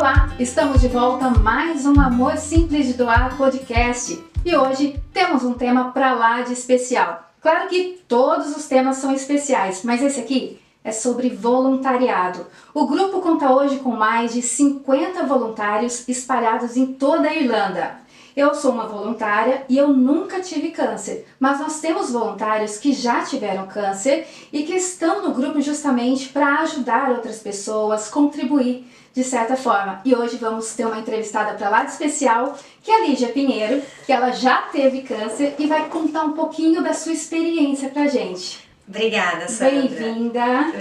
Olá, estamos de volta a mais um Amor Simples de Doar podcast e hoje temos um tema pra lá de especial. Claro que todos os temas são especiais, mas esse aqui é sobre voluntariado. O grupo conta hoje com mais de 50 voluntários espalhados em toda a Irlanda. Eu sou uma voluntária e eu nunca tive câncer, mas nós temos voluntários que já tiveram câncer e que estão no grupo justamente para ajudar outras pessoas, contribuir de certa forma. E hoje vamos ter uma entrevistada para lá de especial, que é a Lígia Pinheiro, que ela já teve câncer e vai contar um pouquinho da sua experiência pra gente. Obrigada, Sandra. Bem-vinda.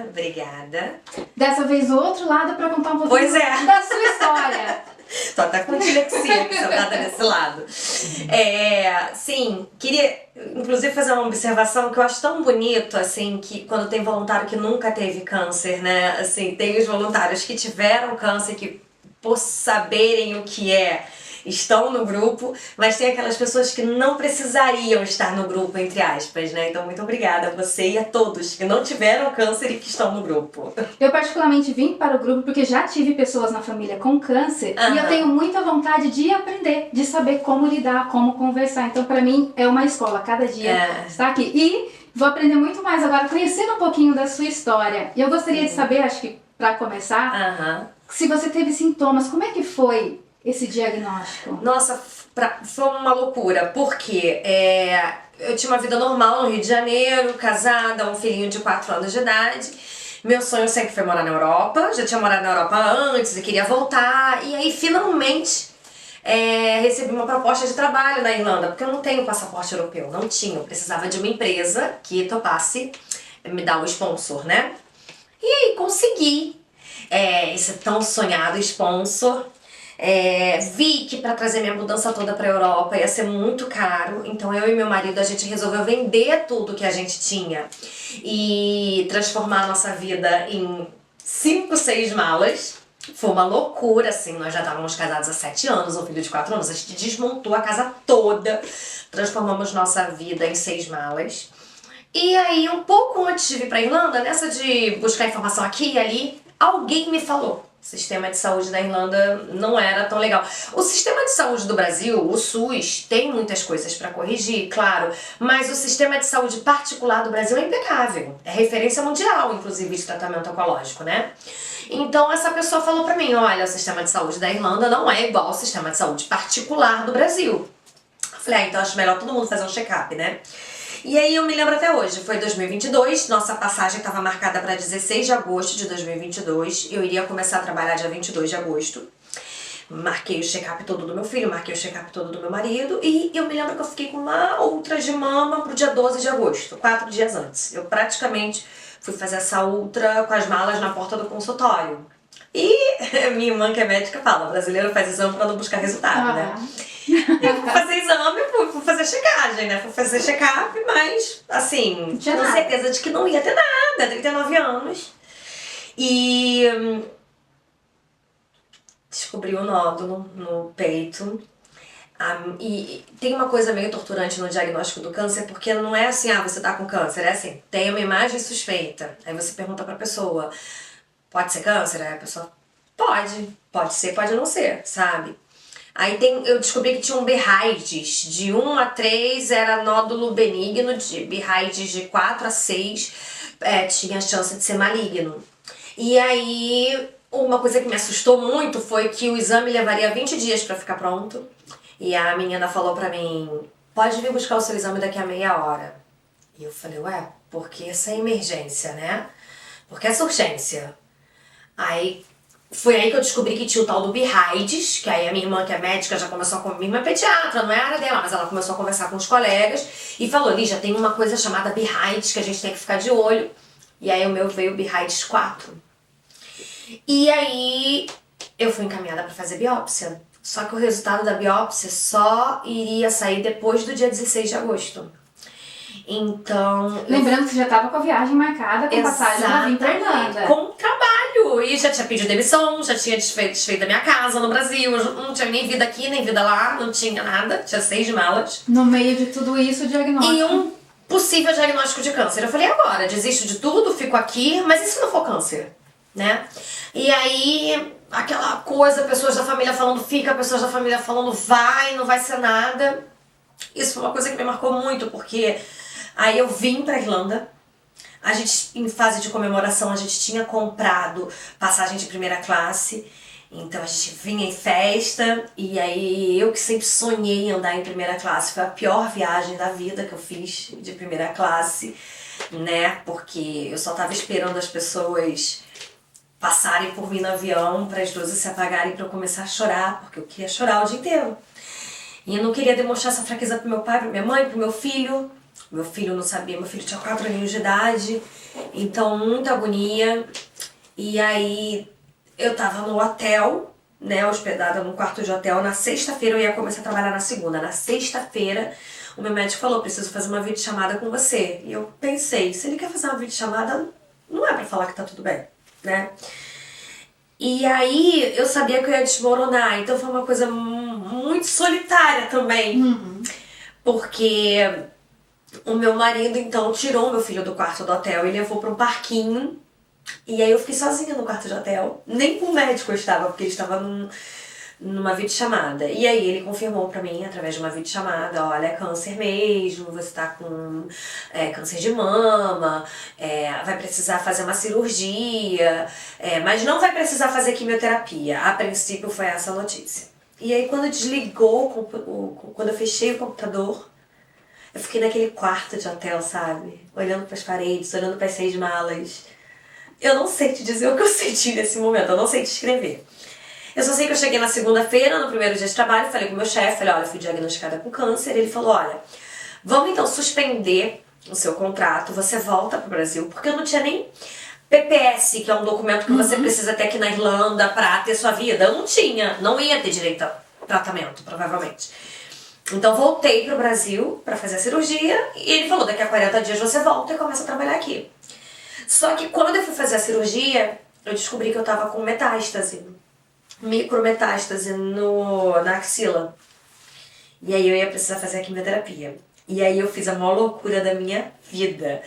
Obrigada. Dessa vez o outro lado para contar um pouquinho da sua história. Tô até com dislexia aqui sentada nesse lado. Sim, queria inclusive fazer uma observação que eu acho tão bonito, assim, que quando tem voluntário que nunca teve câncer, né? Assim, tem os voluntários que tiveram câncer, que por saberem o que é, estão no grupo, mas tem aquelas pessoas que não precisariam estar no grupo, entre aspas, né? Então, muito obrigada a você e a todos que não tiveram câncer e que estão no grupo. Eu particularmente vim para o grupo porque já tive pessoas na família com câncer e eu tenho muita vontade de aprender, de saber como lidar, como conversar. Então, para mim, é uma escola, cada dia estar aqui. E vou aprender muito mais agora, conhecendo um pouquinho da sua história. E eu gostaria de saber, acho que para começar, se você teve sintomas, como é que foi esse diagnóstico? Nossa, foi uma loucura, porque eu tinha uma vida normal no Rio de Janeiro, casada, um filhinho de 4 anos de idade. Meu sonho sempre foi morar na Europa, já tinha morado na Europa antes e queria voltar. E aí, finalmente, recebi uma proposta de trabalho na Irlanda, porque eu não tenho passaporte europeu, não tinha. Eu precisava de uma empresa que topasse me dar o sponsor, né? E aí, consegui esse tão sonhado sponsor. Vi que para trazer minha mudança toda para a Europa ia ser muito caro, então eu e meu marido a gente resolveu vender tudo que a gente tinha e transformar a nossa vida em 5, 6 malas. Foi uma loucura, assim, nós já estávamos casados há 7 anos, um filho de 4 anos, a gente desmontou a casa toda, transformamos nossa vida em 6 malas. E aí, um pouco antes de vir para a Irlanda, nessa de buscar informação aqui e ali, alguém me falou: o sistema de saúde da Irlanda não era tão legal. O sistema de saúde do Brasil, o SUS, tem muitas coisas para corrigir, claro, mas o sistema de saúde particular do Brasil é impecável. É referência mundial, inclusive, de tratamento oncológico, né? Então essa pessoa falou pra mim: olha, o sistema de saúde da Irlanda não é igual ao sistema de saúde particular do Brasil. Eu falei: então acho melhor todo mundo fazer um check-up, né? E aí eu me lembro até hoje, foi 2022, nossa passagem estava marcada para 16 de agosto de 2022, eu iria começar a trabalhar dia 22 de agosto. Marquei o check-up todo do meu filho, marquei o check-up todo do meu marido e eu me lembro que eu fiquei com uma ultra de mama pro dia 12 de agosto, 4 dias antes. Eu praticamente fui fazer essa ultra com as malas na porta do consultório. E minha irmã, que é médica, fala: brasileiro faz exame para não buscar resultado, né? Eu fui fazer exame, fui fazer checagem, né? Fui fazer check-up, mas, assim, tinha certeza de que não ia ter nada, 39 anos. E descobri um nódulo no peito. E tem uma coisa meio torturante no diagnóstico do câncer, porque não é assim: você tá com câncer, é assim, tem uma imagem suspeita. Aí você pergunta pra pessoa: pode ser câncer? Aí a pessoa: pode ser, pode não ser, sabe? Aí eu descobri que tinha um BRAIDs, de 1 a 3 era nódulo benigno, de BRAIDs de 4 a 6 tinha chance de ser maligno. E aí, uma coisa que me assustou muito foi que o exame levaria 20 dias pra ficar pronto. E a menina falou pra mim: pode vir buscar o seu exame daqui a meia hora. E eu falei: ué, porque essa é emergência, né? Porque essa urgência. Aí foi aí que eu descobri que tinha o tal do BRAIDs, que aí a minha irmã, que é médica, já começou a minha irmã é pediatra, não é a área dela, mas ela começou a conversar com os colegas e falou: Lígia, tem uma coisa chamada BRAIDs que a gente tem que ficar de olho. E aí o meu veio o BRAIDs 4. E aí eu fui encaminhada para fazer biópsia. Só que o resultado da biópsia só iria sair depois do dia 16 de agosto. Então... Lembrando que você já estava com a viagem marcada, com passagem pra vir pra Irlanda. Com trabalho. E já tinha pedido demissão, já tinha desfeito a minha casa no Brasil. Eu não tinha nem vida aqui, nem vida lá, não tinha nada. Tinha 6 malas. No meio de tudo isso, o diagnóstico. E um possível diagnóstico de câncer. Eu falei: agora, desisto de tudo, fico aqui, mas e se não for câncer? Né? E aí aquela coisa, pessoas da família falando fica, pessoas da família falando vai, não vai ser nada. Isso foi uma coisa que me marcou muito, porque aí eu vim pra Irlanda. A gente, em fase de comemoração, a gente tinha comprado passagem de primeira classe. Então a gente vinha em festa. E aí eu que sempre sonhei em andar em primeira classe. Foi a pior viagem da vida que eu fiz de primeira classe, né? Porque eu só tava esperando as pessoas passarem por mim no avião para as luzes se apagarem para eu começar a chorar, porque eu queria chorar o dia inteiro. E eu não queria demonstrar essa fraqueza pro meu pai, pra minha mãe, pro meu filho. Meu filho não sabia, meu filho tinha 4 aninhos de idade, então muita agonia. E aí eu tava no hotel, né, hospedada num quarto de hotel. Na sexta-feira eu ia começar a trabalhar na segunda. Na sexta-feira o meu médico falou, preciso fazer uma videochamada com você. E eu pensei, se ele quer fazer uma videochamada, não é pra falar que tá tudo bem, né? E aí eu sabia que eu ia desmoronar, então foi uma coisa muito solitária também. Porque o meu marido então tirou meu filho do quarto do hotel e levou para um parquinho. E aí eu fiquei sozinha no quarto de hotel. Nem com o médico eu estava, porque ele estava numa videochamada. E aí ele confirmou pra mim, através de uma videochamada, olha, é câncer mesmo, você tá com câncer de mama, vai precisar fazer uma cirurgia, mas não vai precisar fazer quimioterapia. A princípio foi essa a notícia. E aí quando desligou, quando eu fechei o computador, eu fiquei naquele quarto de hotel, sabe? Olhando pras paredes, olhando pras 6 malas. Eu não sei te dizer o que eu senti nesse momento, eu não sei te escrever. Eu só sei que eu cheguei na segunda-feira, no primeiro dia de trabalho, falei com o meu chefe, falei, olha, fui diagnosticada com câncer. Ele falou, olha, vamos então suspender o seu contrato, você volta pro Brasil, porque eu não tinha nem PPS, que é um documento que você precisa ter aqui na Irlanda pra ter sua vida. Eu não tinha, não ia ter direito a tratamento, provavelmente. Então voltei pro Brasil pra fazer a cirurgia e ele falou, daqui a 40 dias você volta e começa a trabalhar aqui. Só que quando eu fui fazer a cirurgia, eu descobri que eu tava com metástase. Micrometástase na axila. E aí eu ia precisar fazer a quimioterapia. E aí eu fiz a maior loucura da minha vida.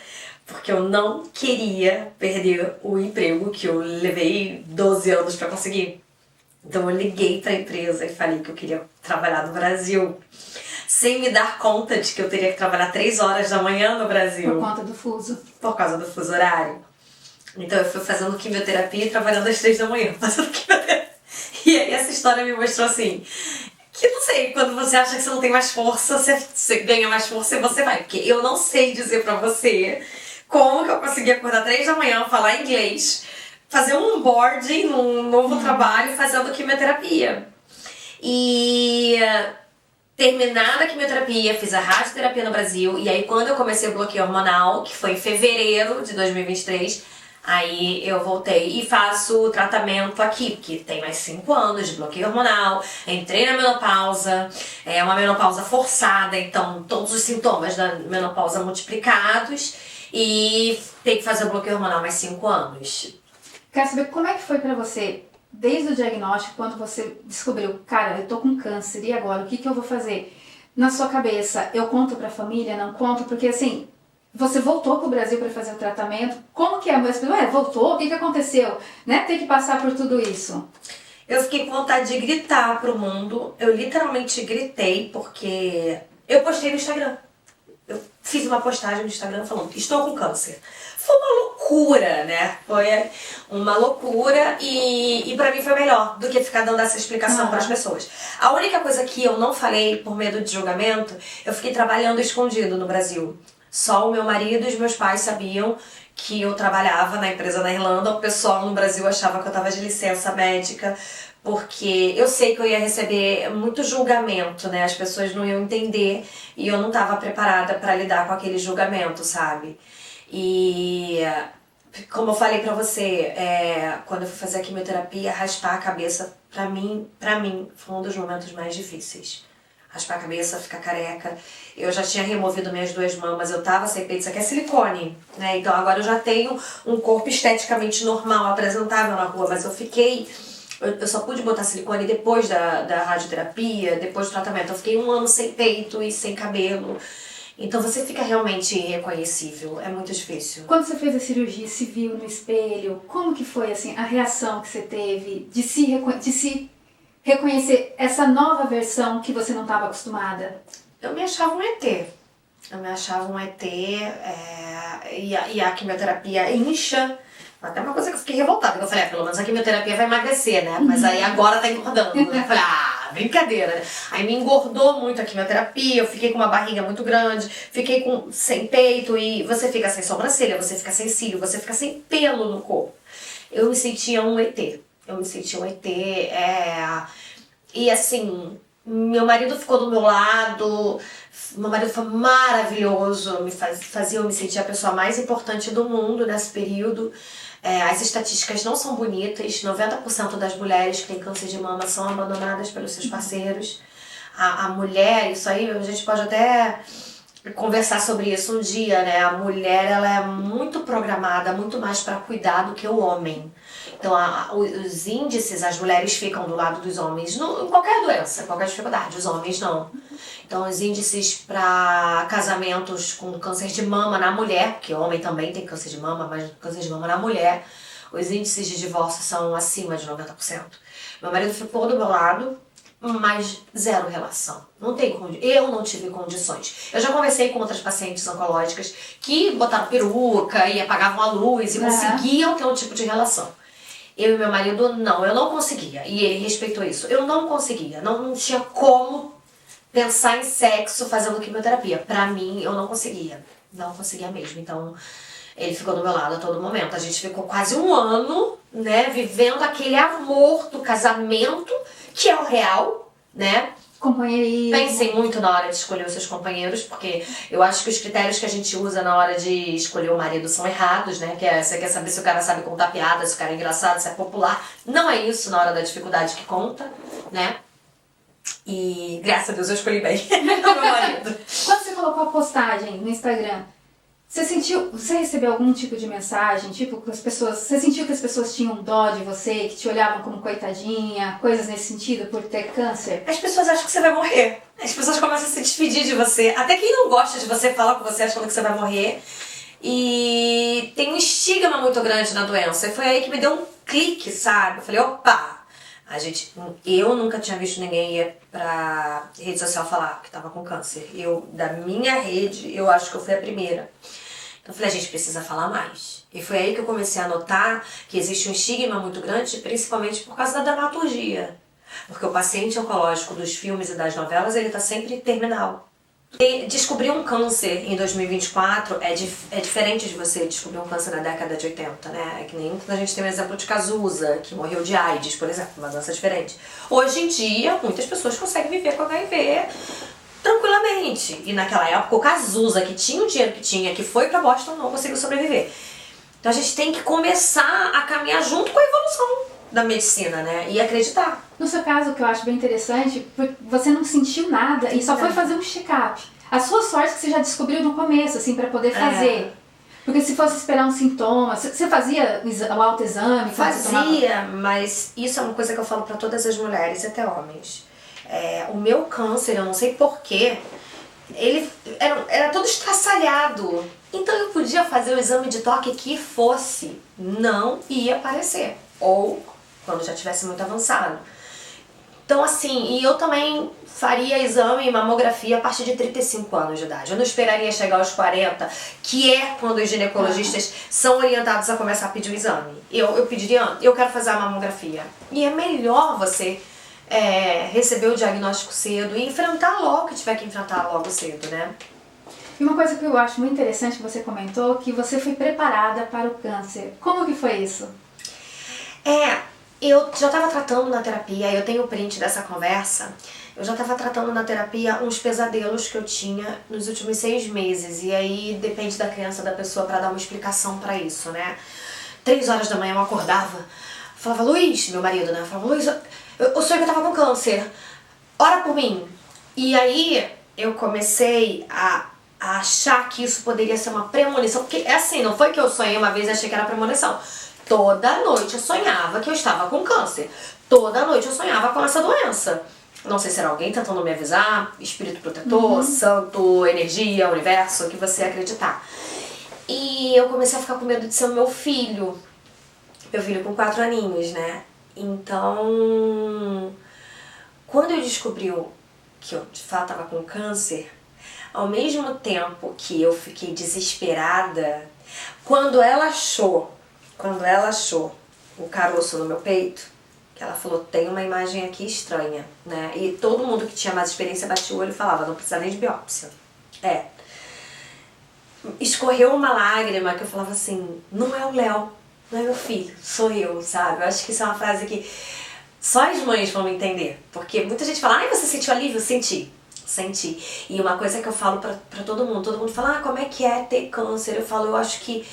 Porque eu não queria perder o emprego que eu levei 12 anos pra conseguir. Então eu liguei pra empresa e falei que eu queria trabalhar no Brasil. Sem me dar conta de que eu teria que trabalhar 3 horas da manhã no Brasil. Por conta do fuso. Por causa do fuso horário. Então eu fui fazendo quimioterapia e trabalhando às 3 da manhã. Fazendo quimioterapia. E aí essa história me mostrou assim, que não sei, quando você acha que você não tem mais força, você ganha mais força e você vai. Porque eu não sei dizer pra você como que eu consegui acordar 3 da manhã, falar inglês, fazer um onboarding num novo trabalho fazendo quimioterapia. E terminada a quimioterapia, fiz a radioterapia no Brasil, e aí quando eu comecei o bloqueio hormonal, que foi em fevereiro de 2023, aí eu voltei e faço o tratamento aqui, porque tem mais 5 anos de bloqueio hormonal, entrei na menopausa, é uma menopausa forçada, então todos os sintomas da menopausa multiplicados, e tem que fazer o bloqueio hormonal mais 5 anos. Quero saber como é que foi pra você, desde o diagnóstico, quando você descobriu, cara, eu tô com câncer, e agora, o que eu vou fazer? Na sua cabeça, eu conto pra família, não conto? Porque assim, você voltou pro Brasil para fazer o tratamento, como que é? Voltou? O que aconteceu? Né? Ter que passar por tudo isso. Eu fiquei com vontade de gritar pro mundo, eu literalmente gritei, porque eu postei no Instagram. Eu fiz uma postagem no Instagram falando, estou com câncer. Foi uma loucura, né? Foi uma loucura e pra mim foi melhor do que ficar dando essa explicação pras pessoas. A única coisa que eu não falei por medo de julgamento, eu fiquei trabalhando escondido no Brasil. Só o meu marido e os meus pais sabiam que eu trabalhava na empresa na Irlanda. O pessoal no Brasil achava que eu estava de licença médica, porque eu sei que eu ia receber muito julgamento, né? As pessoas não iam entender e eu não estava preparada para lidar com aquele julgamento, sabe? E como eu falei pra você, quando eu fui fazer a quimioterapia, raspar a cabeça, pra mim, foi um dos momentos mais difíceis. Raspar a cabeça, ficar careca. Eu já tinha removido minhas 2 mamas, eu tava sem peito, isso aqui é silicone, né? Então agora eu já tenho um corpo esteticamente normal, apresentável na rua, mas eu só pude botar silicone depois da radioterapia, depois do tratamento. Eu fiquei 1 ano sem peito e sem cabelo. Então você fica realmente irreconhecível, é muito difícil. Quando você fez a cirurgia, se viu no espelho, como que foi assim, a reação que você teve de se reconhecer essa nova versão que você não estava acostumada? Eu me achava um ET. Eu me achava um ET, e a quimioterapia incha. Até uma coisa que eu fiquei revoltada, que eu falei, pelo menos a quimioterapia vai emagrecer, né? Mas aí agora tá engordando, né? Eu falei, brincadeira. Aí me engordou muito a quimioterapia, eu fiquei com uma barriga muito grande, fiquei sem peito, e você fica sem sobrancelha, você fica sem cílio, você fica sem pelo no corpo. Eu me sentia um ET. Eu me sentia um ET, E assim, meu marido ficou do meu lado, meu marido foi maravilhoso, fazia eu me sentir a pessoa mais importante do mundo nesse período. As estatísticas não são bonitas, 90% das mulheres que têm câncer de mama são abandonadas pelos seus parceiros. A mulher, isso aí a gente pode até conversar sobre isso um dia, né? A mulher, ela é muito programada, muito mais para cuidar do que o homem. Então, os índices, as mulheres ficam do lado dos homens em qualquer doença, qualquer dificuldade, os homens não. Então, os índices para casamentos com câncer de mama na mulher, porque o homem também tem câncer de mama, mas câncer de mama na mulher, os índices de divórcio são acima de 90%. Meu marido ficou do meu lado, mas zero relação. Eu não tive condições. Eu já conversei com outras pacientes oncológicas que botaram peruca e apagavam a luz e conseguiam ter um tipo de relação. Eu e meu marido, não, eu não conseguia. E ele respeitou isso. Eu não conseguia, não tinha como pensar em sexo fazendo quimioterapia. Pra mim, eu não conseguia. Não conseguia mesmo. Então, ele ficou do meu lado a todo momento. A gente ficou quase um ano, né, vivendo aquele amor do casamento, que é o real, né? Companheirismo. Pensem muito na hora de escolher os seus companheiros, porque eu acho que os critérios que a gente usa na hora de escolher o marido são errados, né? Você quer saber se o cara sabe contar piada, se o cara é engraçado, se é popular. Não é isso na hora da dificuldade que conta, né? E graças a Deus eu escolhi bem meu marido. Quando você colocou a postagem no Instagram, você recebeu algum tipo de mensagem, tipo, que você sentiu que as pessoas tinham dó de você, que te olhavam como coitadinha, coisas nesse sentido por ter câncer? As pessoas acham que você vai morrer. As pessoas começam a se despedir de você. Até quem não gosta de você fala com você achando que você vai morrer. E tem um estigma muito grande na doença. E foi aí que me deu um clique, sabe? Eu falei, opa! Eu nunca tinha visto ninguém ir pra rede social falar que tava com câncer. Da minha rede, eu acho que eu fui a primeira. Então eu falei, a gente precisa falar mais. E foi aí que eu comecei a notar que existe um estigma muito grande, principalmente por causa da dramaturgia. Porque o paciente oncológico dos filmes e das novelas, ele tá sempre terminal. E descobrir um câncer em 2024 é diferente de você descobrir um câncer na década de 80, né? É que nem quando a gente tem o exemplo de Cazuza, que morreu de AIDS, por exemplo, uma doença diferente. Hoje em dia, muitas pessoas conseguem viver com HIV tranquilamente. E naquela época, o Cazuza, que tinha o dinheiro que tinha, que foi pra Boston, não conseguiu sobreviver. Então a gente tem que começar a caminhar junto com a evolução da medicina, né? E acreditar. No seu caso, o que eu acho bem interessante, você não sentiu nada e só foi fazer um check-up. A sua sorte é que você já descobriu no começo, assim, pra poder fazer. Porque se fosse esperar um sintoma, você fazia o autoexame? Fazia, mas isso é uma coisa que eu falo pra todas as mulheres, até homens. O meu câncer, eu não sei porquê, ele era todo estraçalhado. Então eu podia fazer o exame de toque que fosse, não ia aparecer. Ou quando já tivesse muito avançado. Então assim, e eu também faria exame e mamografia a partir de 35 anos de idade. Eu não esperaria chegar aos 40, que é quando os ginecologistas são orientados a começar a pedir o exame. Eu pediria, eu quero fazer a mamografia. E é melhor você receber o diagnóstico cedo e enfrentar logo o que tiver que enfrentar logo cedo, né? E uma coisa que eu acho muito interessante que você comentou, que você foi preparada para o câncer. Como que foi isso? Eu já estava tratando na terapia, eu tenho o print dessa conversa, eu já estava tratando na terapia uns pesadelos que eu tinha nos últimos 6 meses. E aí depende da criança, da pessoa, para dar uma explicação para isso, né? 3 horas da manhã eu acordava, falava, Luiz, meu marido, né? Falava, Luiz, eu sonhei que eu tava com câncer, ora por mim. E aí eu comecei a achar que isso poderia ser uma premonição, porque é assim, não foi que eu sonhei uma vez e achei que era premonição. Toda noite eu sonhava que eu estava com câncer. Toda noite eu sonhava com essa doença. Não sei se era alguém tentando me avisar, espírito protetor, santo, energia, universo, o que você acreditar. E eu comecei a ficar com medo de ser o meu filho. Meu filho com 4 aninhos, né? Então, quando eu descobri que eu de fato estava com câncer, ao mesmo tempo que eu fiquei desesperada, quando ela achou o caroço no meu peito, que ela falou, tem uma imagem aqui estranha, né? E todo mundo que tinha mais experiência batia o olho e falava, não precisa nem de biópsia. Escorreu uma lágrima que eu falava assim, não é o Léo, não é meu filho, sou eu, sabe? Eu acho que isso é uma frase que só as mães vão entender. Porque muita gente fala, ai, você sentiu alívio? Senti. E uma coisa que eu falo pra todo mundo fala, como é que é ter câncer? Eu falo, eu acho que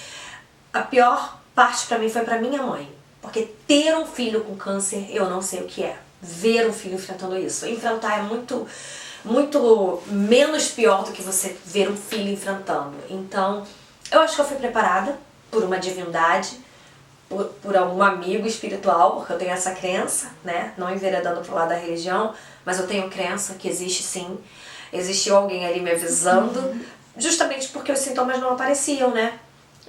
a pior parte pra mim foi pra minha mãe. Porque ter um filho com câncer, eu não sei o que é. Ver um filho enfrentando isso. Enfrentar é muito menos pior do que você ver um filho enfrentando. Então, eu acho que eu fui preparada por uma divindade, por algum amigo espiritual, porque eu tenho essa crença, né? Não enveredando pro lado da religião, mas eu tenho crença que existe sim. Existiu alguém ali me avisando, justamente porque os sintomas não apareciam, né?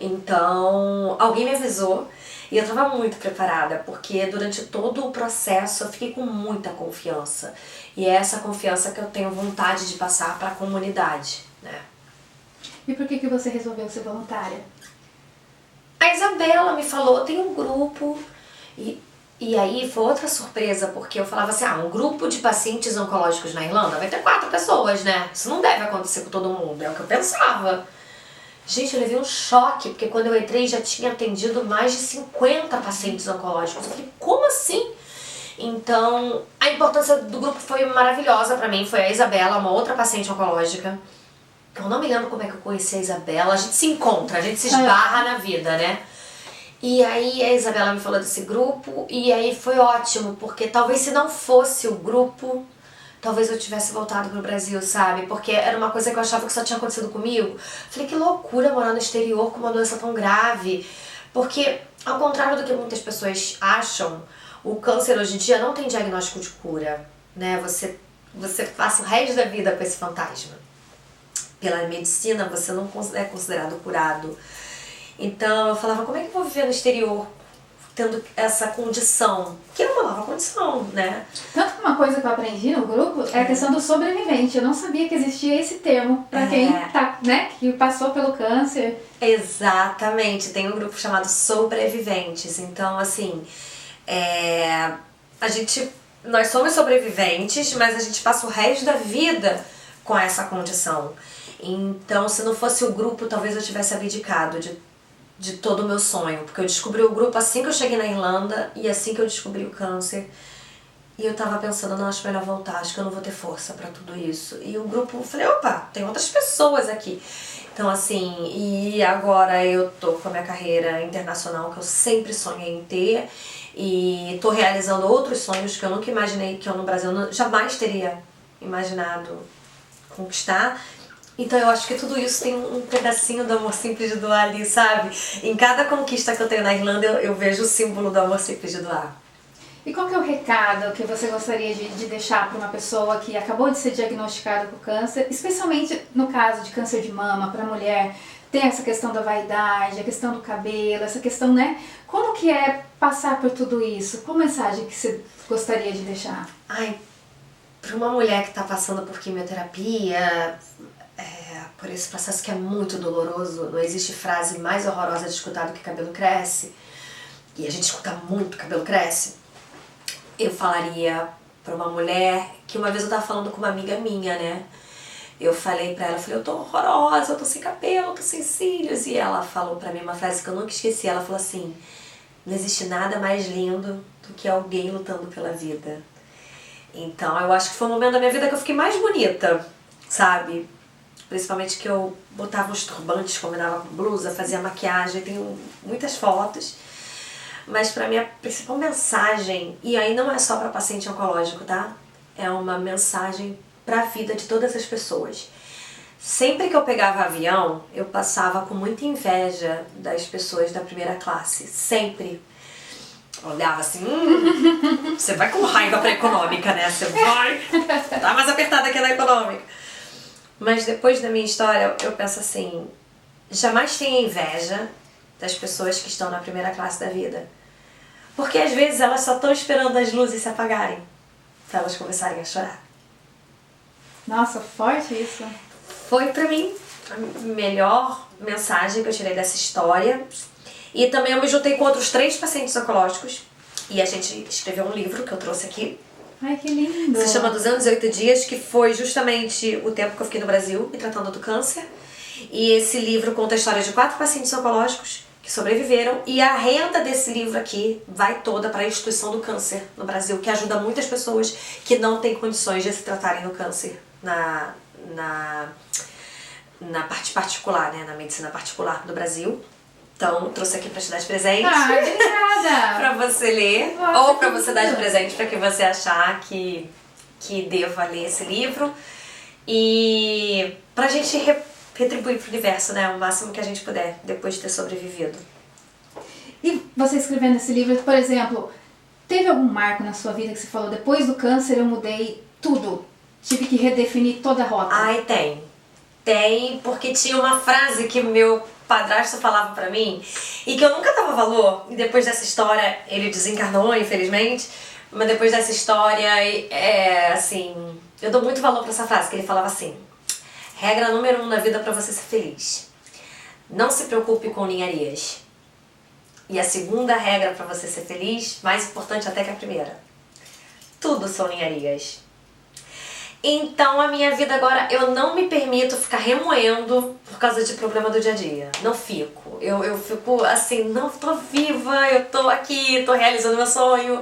Então, alguém me avisou e eu estava muito preparada, porque durante todo o processo eu fiquei com muita confiança. E é essa confiança que eu tenho vontade de passar para a comunidade, né? E por que você resolveu ser voluntária? A Isabela me falou, tem um grupo, e aí foi outra surpresa, porque eu falava assim, um grupo de pacientes oncológicos na Irlanda vai ter 4 pessoas, né? Isso não deve acontecer com todo mundo, é o que eu pensava. Gente, eu levei um choque, porque quando eu entrei já tinha atendido mais de 50 pacientes oncológicos. Eu falei, como assim? Então, a importância do grupo foi maravilhosa pra mim, foi a Isabela, uma outra paciente oncológica. Eu não me lembro como é que eu conheci a Isabela, a gente se encontra, a gente se esbarra na vida, né? E aí a Isabela me falou desse grupo, e aí foi ótimo, porque talvez se não fosse o grupo, talvez eu tivesse voltado pro Brasil, sabe? Porque era uma coisa que eu achava que só tinha acontecido comigo. Falei, que loucura morar no exterior com uma doença tão grave. Porque, ao contrário do que muitas pessoas acham, o câncer hoje em dia não tem diagnóstico de cura, né? Você passa o resto da vida com esse fantasma. Pela medicina, você não é considerado curado. Então, eu falava, como é que eu vou viver no exterior tendo essa condição? Que é uma nova condição, né? Tanto que uma coisa que eu aprendi no grupo é a questão do sobrevivente. Eu não sabia que existia esse termo pra quem tá, né, que passou pelo câncer. Exatamente, tem um grupo chamado Sobreviventes. Então, assim, nós somos sobreviventes, mas a gente passa o resto da vida com essa condição. Então, se não fosse o grupo, talvez eu tivesse abdicado de todo o meu sonho. Porque eu descobri o grupo assim que eu cheguei na Irlanda e assim que eu descobri o câncer. E eu tava pensando, não, acho melhor voltar, acho que eu não vou ter força pra tudo isso. E o grupo, eu falei, opa, tem outras pessoas aqui. Então, assim, e agora eu tô com a minha carreira internacional que eu sempre sonhei em ter. E tô realizando outros sonhos que eu nunca imaginei que eu no Brasil jamais teria imaginado conquistar. Então eu acho que tudo isso tem um pedacinho do amor simples de doar ali, sabe? Em cada conquista que eu tenho na Irlanda eu vejo o símbolo do amor simples de doar. E qual que é o recado que você gostaria de deixar para uma pessoa que acabou de ser diagnosticada com câncer, especialmente no caso de câncer de mama, para a mulher? Tem essa questão da vaidade, a questão do cabelo, essa questão, né? Como que é passar por tudo isso? Qual mensagem que você gostaria de deixar? Para uma mulher que está passando por quimioterapia, por esse processo que é muito doloroso, não existe frase mais horrorosa de escutar do que cabelo cresce, e a gente escuta muito cabelo cresce. Eu falaria para uma mulher que uma vez eu tava falando com uma amiga minha, né? Eu falei pra ela, eu tô horrorosa, eu tô sem cabelo, eu tô sem cílios. E ela falou pra mim uma frase que eu nunca esqueci. Ela falou assim, não existe nada mais lindo do que alguém lutando pela vida. Então eu acho que foi um momento da minha vida que eu fiquei mais bonita, sabe? Principalmente que eu botava uns turbantes, combinava com blusa, fazia maquiagem, tenho muitas fotos. Mas pra mim a principal mensagem, e aí não é só pra paciente oncológico, tá? É uma mensagem pra vida de todas as pessoas. Sempre que eu pegava avião, eu passava com muita inveja das pessoas da primeira classe. Sempre. Eu olhava assim, você vai com raiva pra econômica, né? Você vai tá mais apertada que na econômica. Mas depois da minha história, eu penso assim, jamais tenha inveja das pessoas que estão na primeira classe da vida. Porque às vezes elas só estão esperando as luzes se apagarem pra elas começarem a chorar. Nossa, forte isso. Foi pra mim a melhor mensagem que eu tirei dessa história. E também eu me juntei com outros 3 pacientes oncológicos. E a gente escreveu um livro que eu trouxe aqui. Ai, que lindo. Se chama 208 Dias, que foi justamente o tempo que eu fiquei no Brasil me tratando do câncer. E esse livro conta a história de 4 pacientes oncológicos que sobreviveram. E a renda desse livro aqui vai toda para a instituição do câncer no Brasil, que ajuda muitas pessoas que não têm condições de se tratarem do câncer na parte particular, né? Na medicina particular do Brasil. Então, trouxe aqui pra te dar de presente. Ah, obrigada! Pra você ler. Nossa, ou pra você lindo. dar de presente pra quem você achar que deva ler esse livro. E pra gente retribuir pro universo, né? O máximo que a gente puder, depois de ter sobrevivido. E você escrevendo esse livro, por exemplo, teve algum marco na sua vida que você falou, depois do câncer eu mudei tudo, tive que redefinir toda a rota? Ai, tem. Tem, porque tinha uma frase que meu padrasto falava pra mim e que eu nunca dava valor. E depois dessa história, ele desencarnou, infelizmente, mas depois dessa história, assim, eu dou muito valor pra essa frase, que ele falava assim: regra número 1 na vida pra você ser feliz: não se preocupe com ninharias. E a segunda regra pra você ser feliz, mais importante até que a primeira: tudo são ninharias. Então a minha vida agora, eu não me permito ficar remoendo por causa de problema do dia a dia. Não fico. Eu fico assim, não, tô viva, eu tô aqui, tô realizando meu sonho.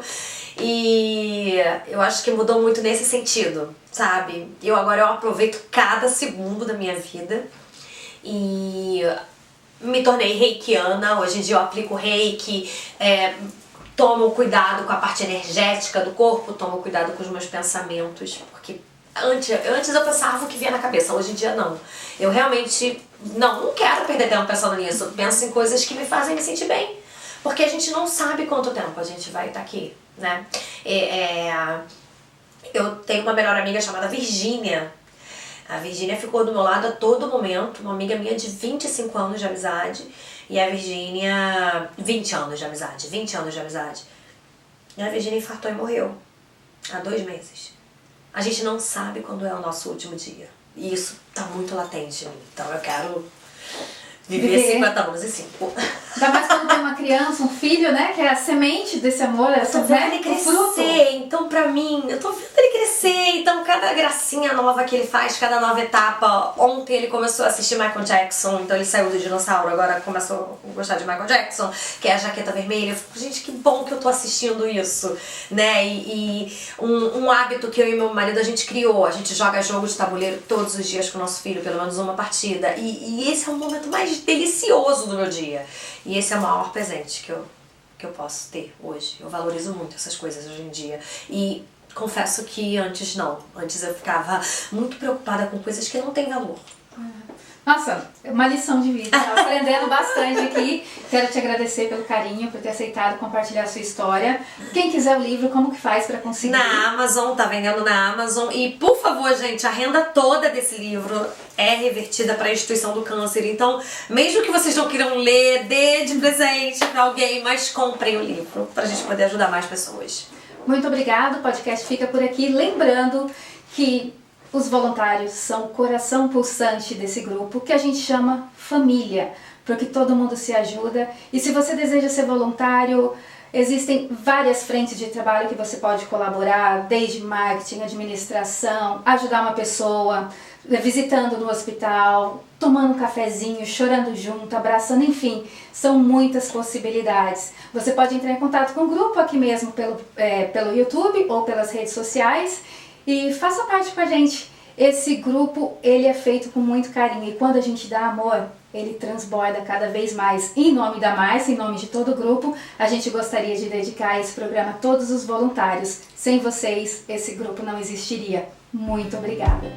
E eu acho que mudou muito nesse sentido, sabe? Eu aproveito cada segundo da minha vida. E me tornei reikiana, hoje em dia eu aplico reiki, tomo cuidado com a parte energética do corpo, tomo cuidado com os meus pensamentos, porque antes eu pensava o que vinha na cabeça, hoje em dia não. Eu realmente não quero perder tempo pensando nisso, eu penso em coisas que me fazem me sentir bem, porque a gente não sabe quanto tempo a gente vai estar aqui, né? Eu tenho uma melhor amiga chamada Virgínia. A Virgínia ficou do meu lado a todo momento, uma amiga minha de 25 anos de amizade, e a Virgínia, 20 anos de amizade. E a Virgínia infartou e morreu há 2 meses. A gente não sabe quando é o nosso último dia. E isso tá muito latente em mim. Então eu quero viver 50 anos e 5. Ainda mais quando tem uma criança, um filho, né? Que é a semente desse amor, Eu tô vendo ele crescer, então pra mim, eu tô vendo ele crescer, então cada gracinha nova que ele faz, cada nova etapa. Ontem ele começou a assistir Michael Jackson, então ele saiu do dinossauro, agora começou a gostar de Michael Jackson, que é a jaqueta vermelha. Eu fico, gente, que bom que eu tô assistindo isso, né? E um hábito que eu e meu marido a gente criou, a gente joga jogo de tabuleiro todos os dias com o nosso filho, pelo menos uma partida. E esse é o momento mais delicioso do meu dia. E esse é o maior presente que eu posso ter hoje. Eu valorizo muito essas coisas hoje em dia. E confesso que antes não. Antes eu ficava muito preocupada com coisas que não têm valor. Nossa, uma lição de vida. Tô aprendendo bastante aqui. Quero te agradecer pelo carinho, por ter aceitado compartilhar a sua história. Quem quiser o livro, como que faz pra conseguir? Na Amazon, tá vendendo na Amazon. E, por favor, gente, a renda toda desse livro é revertida para a instituição do câncer. Então, mesmo que vocês não queiram ler, dê de presente pra alguém, mas comprem o livro pra gente poder ajudar mais pessoas. Muito obrigada. O podcast fica por aqui. Lembrando que os voluntários são o coração pulsante desse grupo, que a gente chama família, porque todo mundo se ajuda. E se você deseja ser voluntário, existem várias frentes de trabalho que você pode colaborar, desde marketing, administração, ajudar uma pessoa, visitando no hospital, tomando um cafezinho, chorando junto, abraçando, enfim, são muitas possibilidades. Você pode entrar em contato com o grupo aqui mesmo pelo YouTube ou pelas redes sociais e faça parte com a gente. Esse grupo, ele é feito com muito carinho e quando a gente dá amor, ele transborda cada vez mais. Em nome da Márcia, em nome de todo o grupo, a gente gostaria de dedicar esse programa a todos os voluntários. Sem vocês, esse grupo não existiria. Muito obrigada!